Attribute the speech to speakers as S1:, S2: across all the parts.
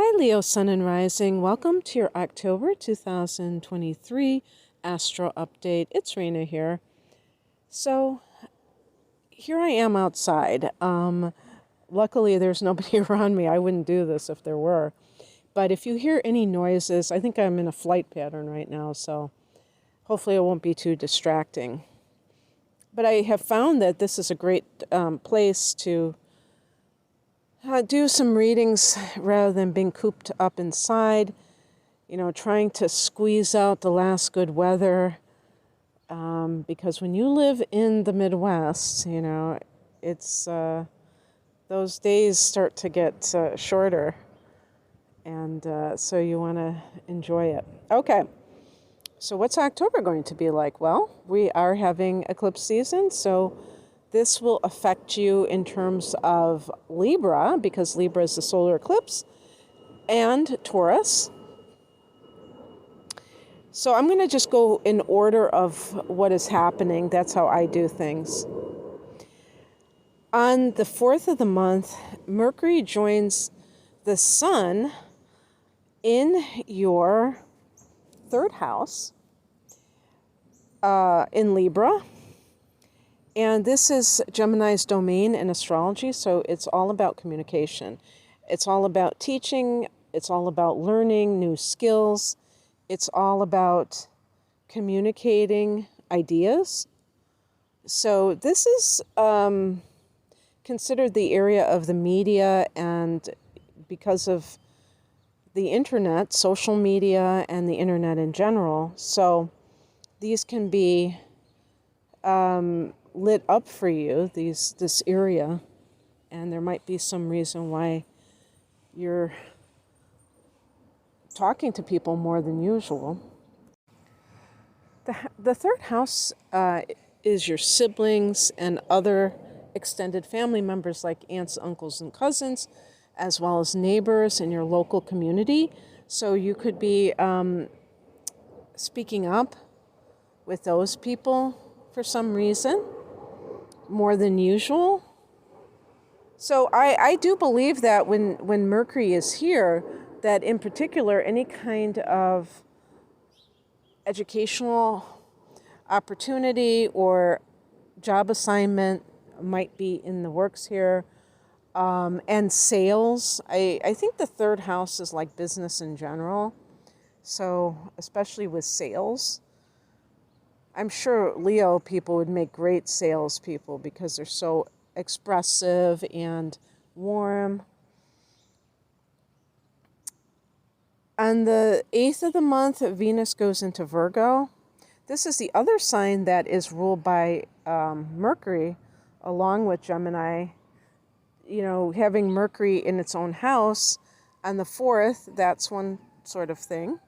S1: Hi, Leo, Sun and Rising. Welcome to your October 2023 Astro Update. It's Rena here. So, here I am outside. Luckily, there's nobody around me. I wouldn't do this if there were. But if you hear any noises, I think I'm in a flight pattern right now, so hopefully it won't be too distracting. But I have found that this is a great place to do some readings rather than being cooped up inside, trying to squeeze out the last good weather. Because when you live in the Midwest, it's those days start to get shorter. And so you want to enjoy it. Okay. So what's October going to be like? Well, we are having eclipse season, so this will affect you in terms of Libra, because Libra is the solar eclipse, and Taurus. So I'm going to just go in order of what is happening. That's how I do things. On the 4th of the month, Mercury joins the Sun in your third house in Libra. And this is Gemini's domain in astrology, so it's all about communication. It's all about teaching. It's all about learning new skills. It's all about communicating ideas. So this is considered the area of the media, and because of the internet, social media, and the internet in general. So these can be lit up for you, this area, and there might be some reason why you're talking to people more than usual. The third house is your siblings and other extended family members like aunts, uncles, and cousins, as well as neighbors in your local community. So you could be speaking up with those people for some reason, more than usual. So I do believe that when Mercury is here, that in particular, any kind of educational opportunity or job assignment might be in the works here. And sales. I think the third house is like business in general. So especially with sales. I'm sure Leo people would make great salespeople because they're so expressive and warm. On the 8th of the month, Venus goes into Virgo. This is the other sign that is ruled by Mercury, along with Gemini. Having Mercury in its own house on the 4th, that's one sort of thing.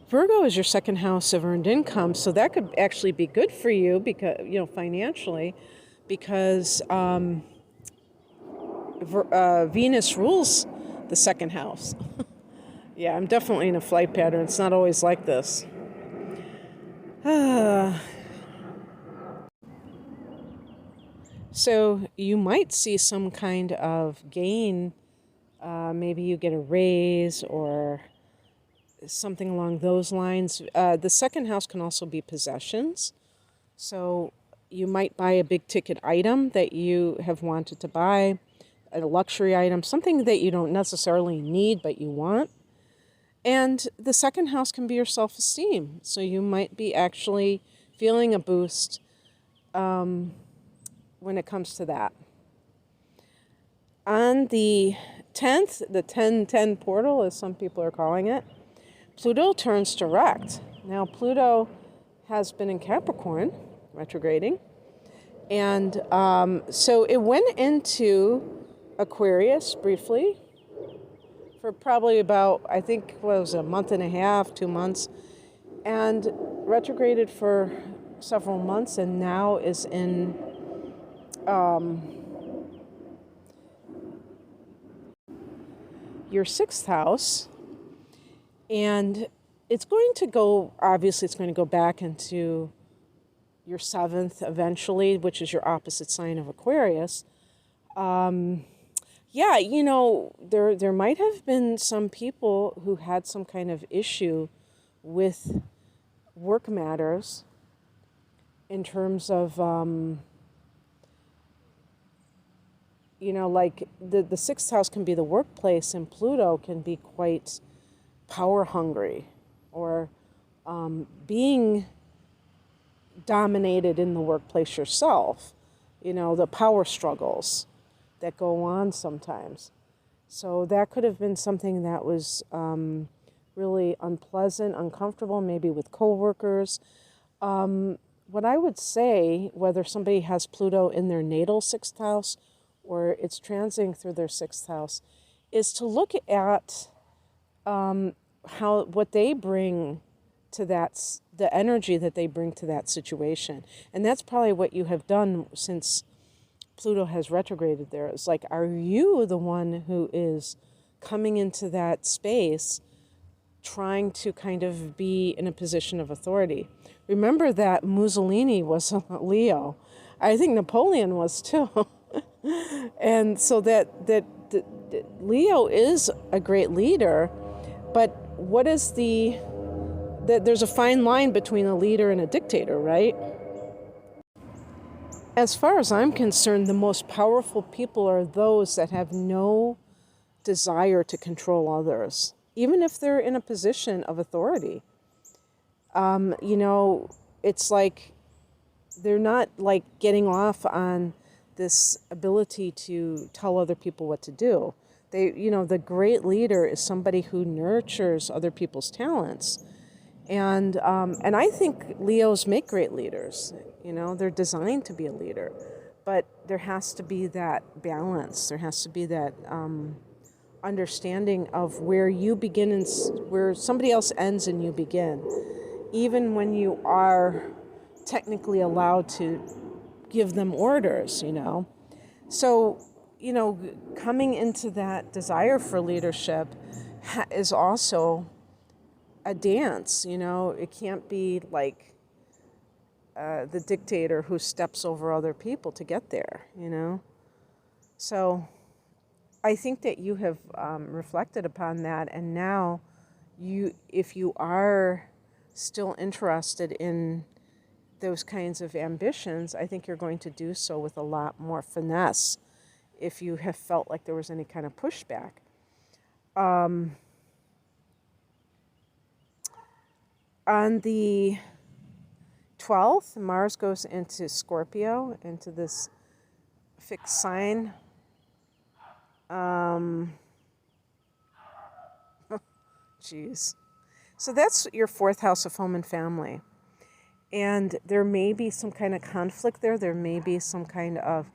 S1: Virgo is your second house of earned income, so that could actually be good for you because, financially, because Venus rules the second house. Yeah, I'm definitely in a flight pattern. It's not always like this. So you might see some kind of gain. Maybe you get a raise or something along those lines. The second house can also be possessions. So you might buy a big ticket item that you have wanted to buy, a luxury item, something that you don't necessarily need but you want. And the second house can be your self-esteem. So you might be actually feeling a boost when it comes to that. On the 10th, the 10-10 portal, as some people are calling it, Pluto turns direct. Now, Pluto has been in Capricorn, retrograding, and so it went into Aquarius briefly for probably about, I think, what was it, a month and a half, 2 months, and retrograded for several months, and now is in your 6th house. And it's going to go, obviously it's going to go back into your 7th eventually, which is your opposite sign of Aquarius. Yeah, there might have been some people who had some kind of issue with work matters in terms of, like the sixth house can be the workplace, and Pluto can be quite power hungry, or being dominated in the workplace yourself, the power struggles that go on sometimes. So that could have been something that was really unpleasant, uncomfortable, maybe with coworkers. What I would say, whether somebody has Pluto in their natal sixth house or it's transiting through their sixth house, is to look at what they bring to the energy that they bring to that situation. And that's probably what you have done since Pluto has retrograded there. It's like, are you the one who is coming into that space trying to kind of be in a position of authority? Remember that Mussolini was a Leo. I think Napoleon was too. And so that Leo is a great leader, but what is there's a fine line between a leader and a dictator, right? As far as I'm concerned, the most powerful people are those that have no desire to control others, even if they're in a position of authority. It's like they're not like getting off on this ability to tell other people what to do. The great leader is somebody who nurtures other people's talents. And I think Leos make great leaders. They're designed to be a leader, but there has to be that balance. There has to be that understanding of where you begin and where somebody else ends and you begin, even when you are technically allowed to give them orders. So, coming into that desire for leadership is also a dance. It can't be like the dictator who steps over other people to get there. So I think that you have reflected upon that, and now if you are still interested in those kinds of ambitions, I think you're going to do so with a lot more finesse if you have felt like there was any kind of pushback. On the 12th, Mars goes into Scorpio, into this fixed sign. Geez. So that's your fourth house of home and family. And there may be some kind of conflict there. There may be some kind of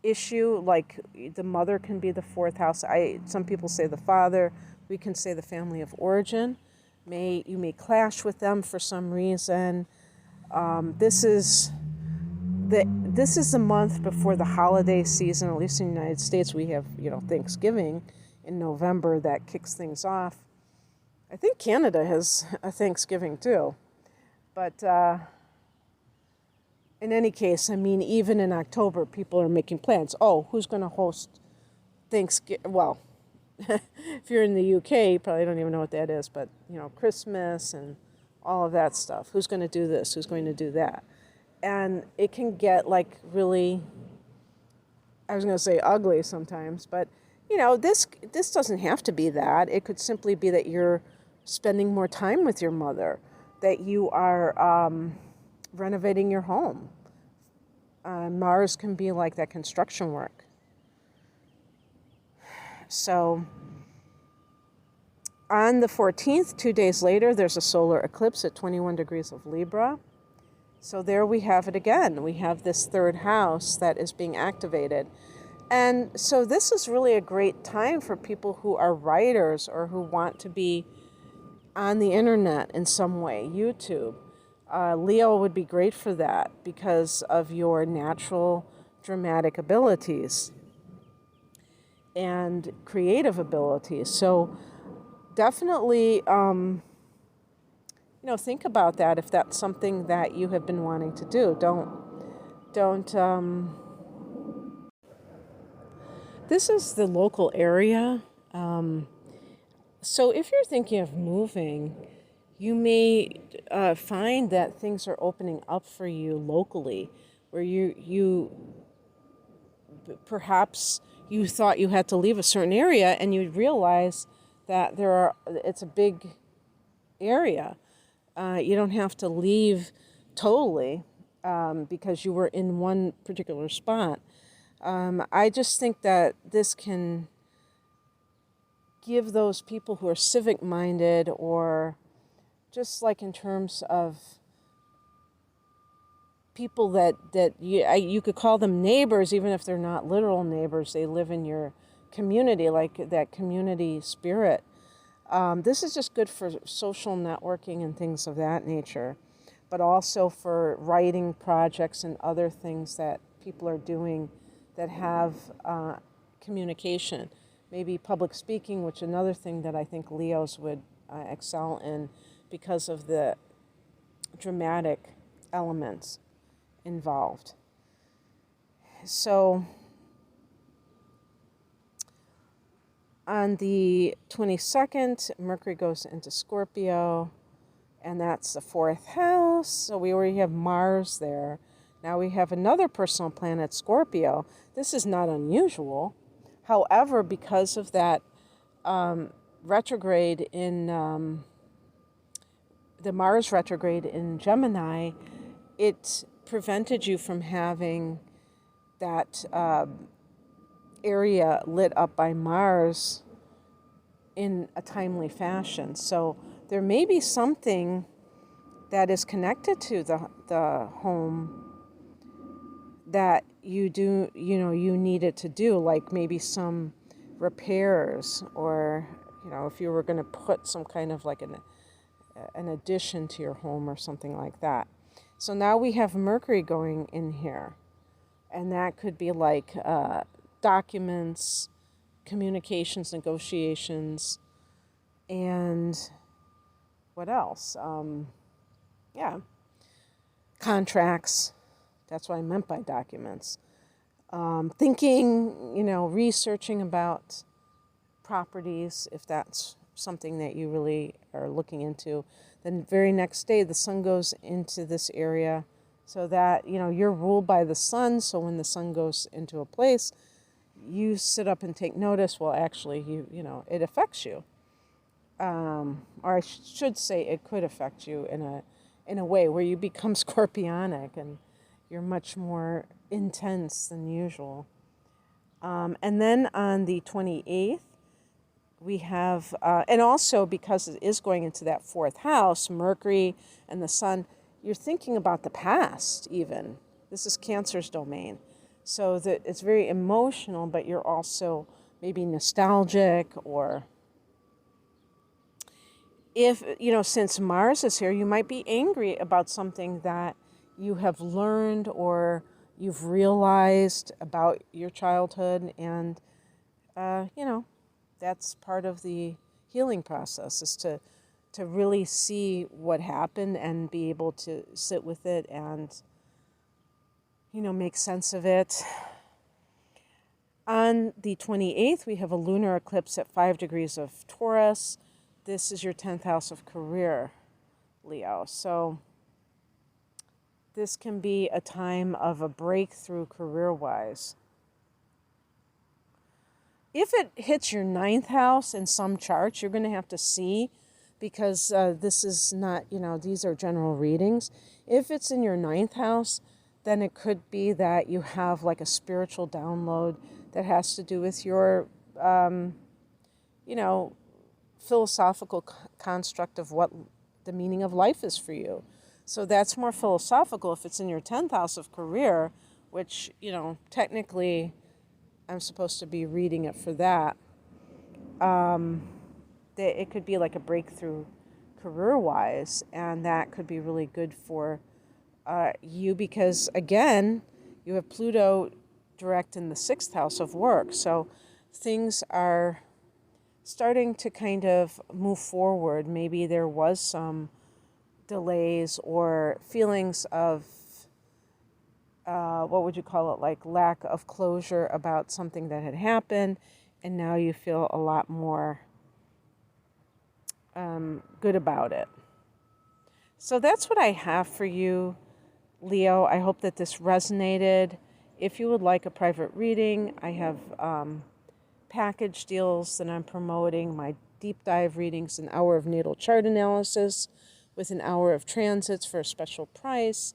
S1: issue, like the mother can be the fourth house. Some people say the father. We can say the family of origin. You may clash with them for some reason. This is the month before the holiday season. At least in the United States, we have Thanksgiving in November that kicks things off. I think Canada has a Thanksgiving too, but in any case, even in October, people are making plans. Oh, who's going to host Thanksgiving? Well, if you're in the UK, you probably don't even know what that is, but Christmas and all of that stuff. Who's going to do this? Who's going to do that? And it can get like really, I was going to say ugly sometimes, but this doesn't have to be that. It could simply be that you're spending more time with your mother, that you are renovating your home. Mars can be like that construction work. So on the 14th, 2 days later, there's a solar eclipse at 21 degrees of Libra. So there we have it again. We have this third house that is being activated. And so this is really a great time for people who are writers or who want to be on the internet in some way, YouTube. Leo would be great for that because of your natural dramatic abilities and creative abilities. So definitely, think about that if that's something that you have been wanting to do. Don't This is the local area. So if you're thinking of moving, you may find that things are opening up for you locally, where you perhaps you thought you had to leave a certain area, and you realize that it's a big area. You don't have to leave totally because you were in one particular spot. I just think that this can give those people who are civic minded, or just like in terms of people that you could call them neighbors, even if they're not literal neighbors. They live in your community, like that community spirit. This is just good for social networking and things of that nature, but also for writing projects and other things that people are doing that have communication. Maybe public speaking, which is another thing that I think Leos would excel in because of the dramatic elements involved. So on the 22nd, Mercury goes into Scorpio, and that's the fourth house. So we already have Mars there. Now we have another personal planet, Scorpio. This is not unusual. However, because of that retrograde in the Mars retrograde in Gemini, it prevented you from having that area lit up by Mars in a timely fashion. So there may be something that is connected to the home that you needed to do, like maybe some repairs, or if you were going to put some kind of like an addition to your home or something like that. So now we have Mercury going in here, and that could be like documents, communications, negotiations, and what else? Contracts. That's what I meant by documents. Thinking, researching about properties, if that's something that you really are looking into. Then the very next day, the sun goes into this area, so that, you're ruled by the sun. So when the sun goes into a place, you sit up and take notice. Well, actually, it affects you. Or I should say it could affect you in a way where you become scorpionic and you're much more intense than usual. And then on the 28th, we have, and also because it is going into that fourth house, Mercury and the sun, you're thinking about the past even. This is Cancer's domain. So that it's very emotional, but you're also maybe nostalgic, or if, since Mars is here, you might be angry about something that you have learned or you've realized about your childhood, and that's part of the healing process, is to really see what happened and be able to sit with it and make sense of it. On the 28th, we have a lunar eclipse at 5 degrees of Taurus. This is your 10th house of career, Leo. So this can be a time of a breakthrough career-wise. If it hits your 9th house in some charts, you're going to have to see, because this is not, these are general readings. If it's in your 9th house, then it could be that you have like a spiritual download that has to do with your, philosophical construct of what the meaning of life is for you. So that's more philosophical if it's in your 10th house of career, which, technically I'm supposed to be reading it for that. It could be like a breakthrough career-wise, and that could be really good for you, because, again, you have Pluto direct in the 6th house of work. So things are starting to kind of move forward. Maybe there was some delays or feelings of what would you call it, like lack of closure about something that had happened, and now you feel a lot more good about it. So that's what I have for you, Leo. I hope that this resonated. If you would like a private reading, I have package deals that I'm promoting, my deep dive readings, an hour of natal chart analysis with an hour of transits for a special price.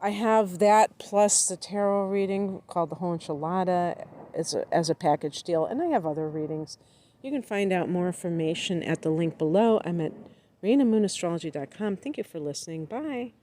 S1: I have that plus the tarot reading called the Whole Enchilada as a package deal, and I have other readings. You can find out more information at the link below. I'm at ReinaMoonAstrology.com. Thank you for listening. Bye.